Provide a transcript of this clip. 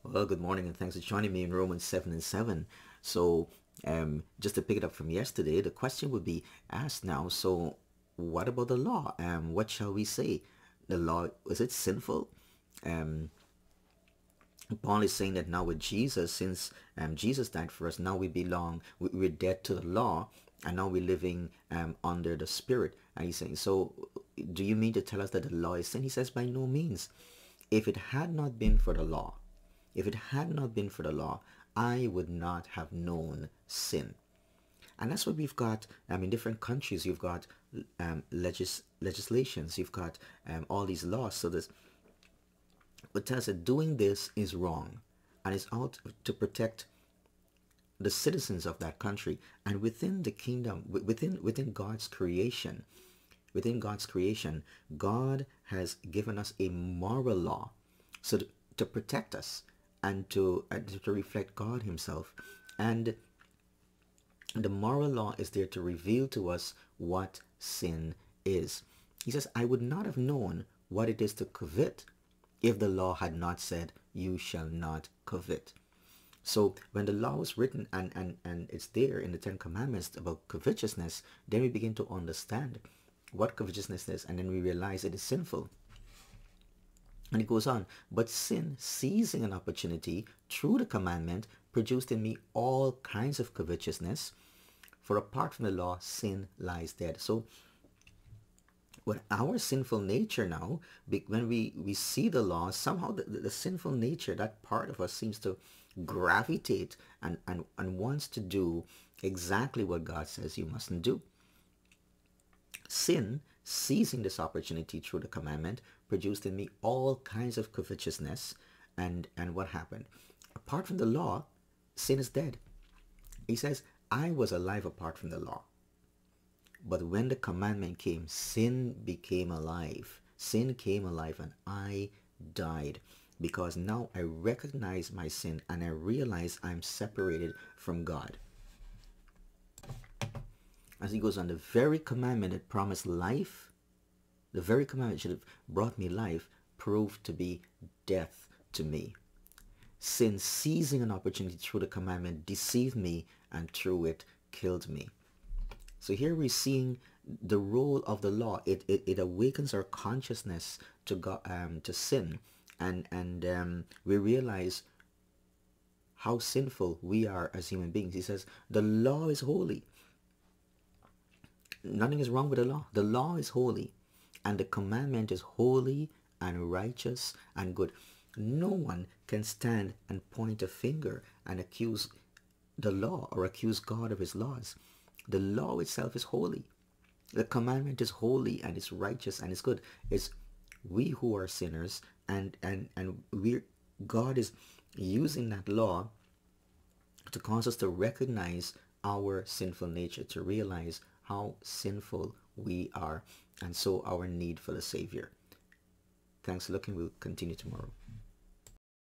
Well, good morning and thanks for joining me in Romans 7 and 7. So, just to pick it up from yesterday, the question would be asked now. So, what about the law? What shall we say? The law, is it sinful? Um, Paul is saying that now with Jesus, since Jesus died for us, now we belong, we're dead to the law, and now we're living under the Spirit. And he's saying, so do you mean to tell us that the law is sin? He says, by no means. If it had not been for the law, if it had not been for the law, I would not have known sin. And that's what we've got in different countries. You've got legislations, you've got all these laws. So this, but tells us doing this is wrong and it's out to protect the citizens of that country. And within the kingdom, within God's creation, God has given us a moral law so to protect us and to reflect God himself. And the moral law is there to reveal to us what sin is. He says, I would not have known what it is to covet if the law had not said, you shall not covet. So when the law was written and it's there in the Ten Commandments about covetousness, then we begin to understand what covetousness is, and then we realize it is sinful. And it goes on, but sin, seizing an opportunity through the commandment, produced in me all kinds of covetousness. For apart from the law, sin lies dead. So with our sinful nature now, when we see the law, somehow the sinful nature, that part of us seems to gravitate and wants to do exactly what God says you mustn't do. Sin, seizing this opportunity through the commandment, produced in me all kinds of covetousness. And what happened? Apart from the law, sin is dead. He says, I was alive apart from the law. But when the commandment came, sin became alive. Sin came alive and I died. Because now I recognize my sin and I realize I'm separated from God. As he goes on, the very commandment that promised life, the very commandment that should have brought me life, proved to be death to me. Sin, seizing an opportunity through the commandment, deceived me and through it killed me. So here we're seeing the role of the law. It awakens our consciousness to God, to sin, and we realize how sinful we are as human beings. He says the law is holy. Nothing is wrong with the law. The law is holy, and the commandment is holy and righteous and good. No one can stand and point a finger and accuse the law or accuse God of his laws. The law itself is holy. The commandment is holy and it's righteous and it's good. It's we who are sinners, and God is using that law to cause us to recognize our sinful nature, to realize how sinful we are, and so our need for the Savior. Thanks for looking. We'll continue tomorrow.